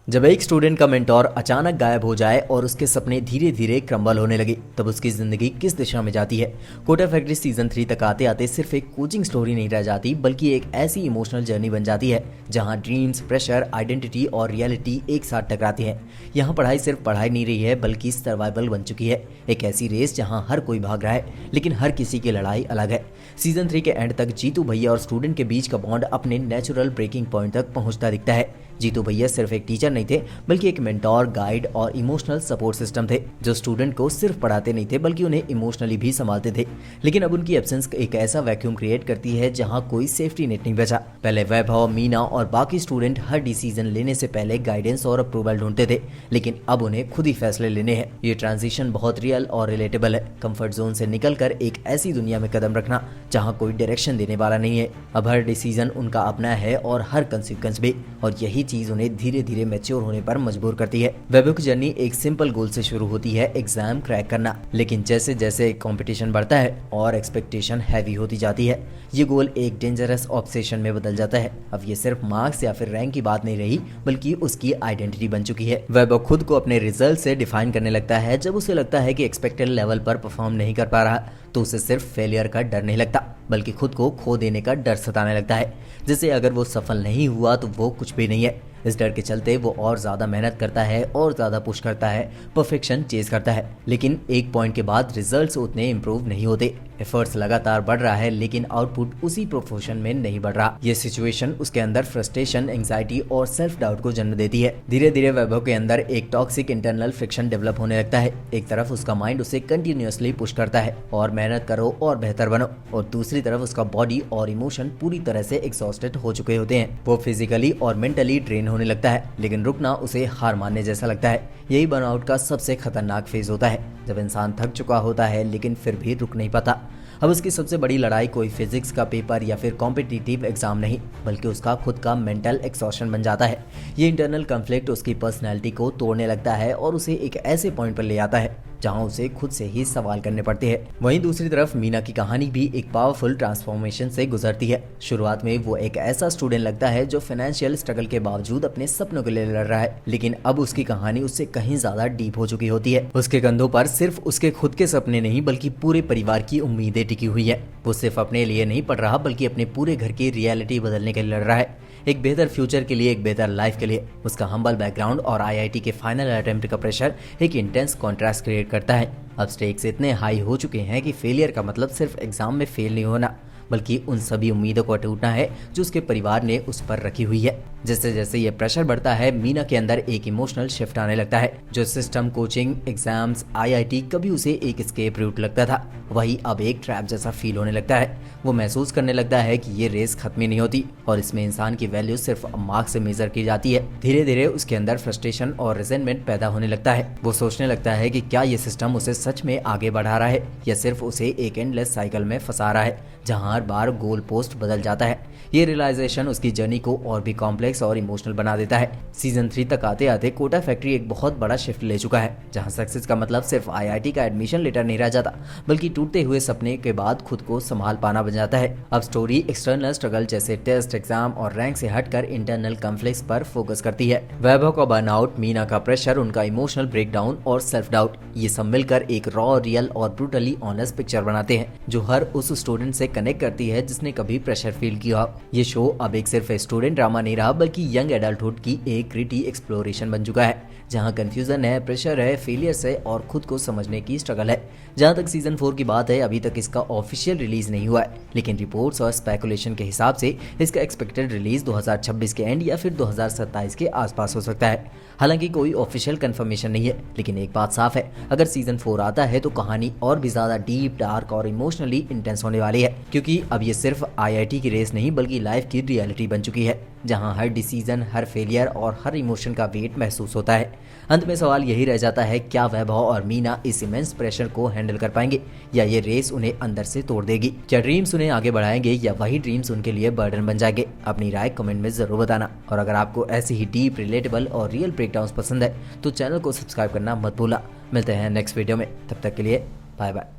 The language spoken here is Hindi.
जब एक स्टूडेंट का मेंटोर अचानक गायब हो जाए और उसके सपने धीरे धीरे क्रम्बल होने लगे, तब उसकी जिंदगी किस दिशा में जाती है। कोटा फैक्ट्री सीजन 3 तक आते आते सिर्फ एक कोचिंग स्टोरी नहीं रह जाती, बल्कि एक ऐसी इमोशनल जर्नी बन जाती है जहां ड्रीम्स, प्रेशर, आइडेंटिटी और रियलिटी एक साथ टकराती हैं। यहाँ पढ़ाई सिर्फ पढ़ाई नहीं रही है, बल्कि सर्वाइवल बन चुकी है। एक ऐसी रेस जहाँ हर कोई भाग रहा है, लेकिन हर किसी की लड़ाई अलग है। सीजन 3 के एंड तक जीतू भैया और स्टूडेंट के बीच का बॉन्ड अपने नेचुरल ब्रेकिंग पॉइंट तक पहुंचता दिखता है। जीतू भैया सिर्फ एक टीचर नहीं थे, बल्कि एक मेंटोर, गाइड और इमोशनल सपोर्ट सिस्टम थे, जो स्टूडेंट को सिर्फ पढ़ाते नहीं थे, बल्कि उन्हें इमोशनली भी संभालते थे। लेकिन अब उनकी एब्सेंस एक ऐसा वैक्यूम क्रिएट करती है जहां कोई सेफ्टी नेट नहीं बचा। पहले वैभव, मीना और बाकी स्टूडेंट हर डिसीजन लेने से पहले गाइडेंस और अप्रूवल ढूंढते थे, लेकिन अब उन्हें खुद ही फैसले लेने हैं। ये ट्रांजिशन बहुत रियल और रिलेटेबल है। कंफर्ट जोन से निकलकर एक ऐसी दुनिया में कदम रखना जहां कोई डायरेक्शन देने वाला नहीं है। अब हर डिसीजन उनका अपना है और हर कंसिक्वेंस भी, और यही चीज उन्हें धीरे धीरे मैच्योर होने पर मजबूर करती है। वैभव की जर्नी एक सिंपल गोल से शुरू होती है, एग्जाम क्रैक करना। लेकिन जैसे जैसे कंपटीशन बढ़ता है और एक्सपेक्टेशन हैवी होती जाती है, ये गोल एक डेंजरस ऑब्सेशन में बदल जाता है। अब ये सिर्फ मार्क्स या फिर रैंक की बात नहीं रही, बल्कि उसकी आइडेंटिटी बन चुकी है। वैभव खुद को अपने रिजल्ट से डिफाइन करने लगता है। जब उसे लगता है कि एक्सपेक्टेड लेवल पर परफॉर्म नहीं कर पा रहा, तो उसे सिर्फ फेलियर का डर नहीं लगता, बल्कि खुद को खो देने का डर सताने लगता है। जैसे अगर वो सफल नहीं हुआ तो वो कुछ भी नहीं है। इस डर के चलते वो और ज्यादा मेहनत करता है और ज्यादा पुश करता है, परफेक्शन चेज करता है। लेकिन एक पॉइंट के बाद रिजल्ट्स उतने इंप्रूव नहीं होते। एफर्ट्स लगातार बढ़ रहा है, लेकिन आउटपुट उसी प्रोपोर्शन में नहीं बढ़ रहा। ये सिचुएशन उसके अंदर फ्रस्ट्रेशन, एंग्जाइटी और सेल्फ डाउट को जन्म देती है। धीरे धीरे वैभव के अंदर एक टॉक्सिक इंटरनल फ्रिक्शन डेवलप होने लगता है। एक तरफ उसका माइंड उसे कंटिन्यूअसली पुश करता है और मेहनत करो और बेहतर बनो, और दूसरी तरफ उसका बॉडी और इमोशन पूरी तरह से एग्जॉस्टेड हो चुके होते हैं। वो फिजिकली और मेंटली ड्रेन होने लगता है, लेकिन रुकना उसे हार मानने जैसा लगता है। यही बर्नआउट का सबसे खतरनाक फेज होता है, जब इंसान थक चुका होता है लेकिन फिर भी रुक नहीं पाता। अब उसकी सबसे बड़ी लड़ाई कोई फिजिक्स का पेपर या फिर कॉम्पिटिटिव एग्जाम नहीं, बल्कि उसका खुद का मेंटल एक्सॉशन बन जाता है। ये इंटरनल कॉन्फ्लिक्ट उसकी पर्सनैलिटी को तोड़ने लगता है और उसे एक ऐसे पॉइंट पर ले आता है जहां उसे खुद से ही सवाल करने पड़ते हैं। वहीं दूसरी तरफ मीना की कहानी भी एक पावरफुल ट्रांसफॉर्मेशन से गुजरती है। शुरुआत में वो एक ऐसा स्टूडेंट लगता है जो फाइनेंशियल स्ट्रगल के बावजूद अपने सपनों के लिए लड़ रहा है, लेकिन अब उसकी कहानी उससे कहीं ज्यादा डीप हो चुकी होती है। उसके कंधों पर सिर्फ उसके खुद के सपने नहीं, बल्कि पूरे परिवार की उम्मीदें टिकी हुई है। वो सिर्फ अपने लिए नहीं पढ़ रहा, बल्कि अपने पूरे घर की रियलिटी बदलने के लिए लड़ रहा है, एक बेहतर फ्यूचर के लिए, एक बेहतर लाइफ के लिए। उसका हम्बल बैकग्राउंड और आईआईटी के फाइनल अटेम्प्ट का प्रेशर एक इंटेंस कॉन्ट्रास्ट क्रिएट करता है। अब स्टेक्स इतने हाई हो चुके हैं कि फेलियर का मतलब सिर्फ एग्जाम में फेल नहीं होना, बल्कि उन सभी उम्मीदों को टूटना है जो उसके परिवार ने उस पर रखी हुई है। जैसे जैसे ये प्रेशर बढ़ता है, मीना के अंदर एक इमोशनल शिफ्ट आने लगता है। जो सिस्टम, कोचिंग, एग्जाम्स, आईआईटी कभी उसे एक एस्केप रूट लगता था, वही अब एक ट्रैप जैसा फील होने लगता है। वो महसूस करने लगता है कि ये रेस खत्म ही नहीं होती और इसमें इंसान की वैल्यू सिर्फ मार्क्स से मेजर की जाती है। धीरे धीरे उसके अंदर फ्रस्ट्रेशन और रिजेंटमेंट पैदा होने लगता है। वो सोचने लगता है कि क्या ये सिस्टम उसे सच में आगे बढ़ा रहा है या सिर्फ उसे एक एंडलेस साइकिल में फंसा रहा है जहां हर बार गोल पोस्ट बदल जाता है। ये रियलाइजेशन उसकी जर्नी को और भी कॉम्प्लेक्स और इमोशनल बना देता है। सीजन 3 तक आते आते कोटा फैक्ट्री एक बहुत बड़ा शिफ्ट ले चुका है, जहां सक्सेस का मतलब सिर्फ आईआईटी का एडमिशन लेटर नहीं रह जाता, बल्कि टूटते हुए सपने के बाद खुद को संभाल पाना बन जाता है। अब स्टोरी एक्सटर्नल स्ट्रगल जैसे टेस्ट, एग्जाम और रैंक से हटकर इंटरनल कॉन्फ्लिक्ट्स पर फोकस करती है। वैभव का बर्नआउट, मीना का प्रेशर, उनका इमोशनल ब्रेकडाउन और सेल्फ डाउट, ये सब मिलकर एक रॉ, रियल और ब्रूटली ऑनेस्ट पिक्चर बनाते हैं, जो हर उस स्टूडेंट से कनेक्ट करती है जिसने कभी प्रेशर फील किया। ये शो अब एक सिर्फ स्टूडेंट ड्रामा नहीं रहा, बल्कि यंग एडल्टहुड की एक ग्रिटी एक्सप्लोरेशन बन चुका है, जहां कंफ्यूजन है, प्रेशर है, फेलियर्स है और खुद को समझने की स्ट्रगल है। जहां तक सीजन 4 की बात है, अभी तक इसका ऑफिशियल रिलीज नहीं हुआ है, लेकिन रिपोर्ट्स और स्पेकुलेशन के हिसाब से इसका एक्सपेक्टेड रिलीज 2026 के एंड या फिर 2027 के आसपास हो सकता है। हालांकि कोई ऑफिशियल कंफर्मेशन नहीं है, लेकिन एक बात साफ है, अगर सीजन 4 आता है तो कहानी और भी ज्यादा डीप, डार्क और इमोशनली इंटेंस होने वाली है, क्योंकि अब ये सिर्फ आईआईटी की रेस नहीं, बल्कि लाइफ की रियलिटी बन चुकी है, जहां हर डिसीजन, हर फेलियर और हर इमोशन का वेट महसूस होता है। अंत में सवाल यही रह जाता है, क्या वैभव और मीना इस इमेंस प्रेशर को हैंडल कर पाएंगे, या ये रेस उन्हें अंदर से तोड़ देगी? क्या ड्रीम्स उन्हें आगे बढ़ाएंगे या वही ड्रीम्स उनके लिए बर्डन बन जाएंगे? अपनी राय कमेंट में जरूर बताना, और अगर आपको ऐसी ही डीप, रिलेटेबल और रियल ब्रेकडाउन्स पसंद है तो चैनल को सब्सक्राइब करना मत भूलना। मिलते हैं नेक्स्ट वीडियो में, तब तक के लिए बाय बाय।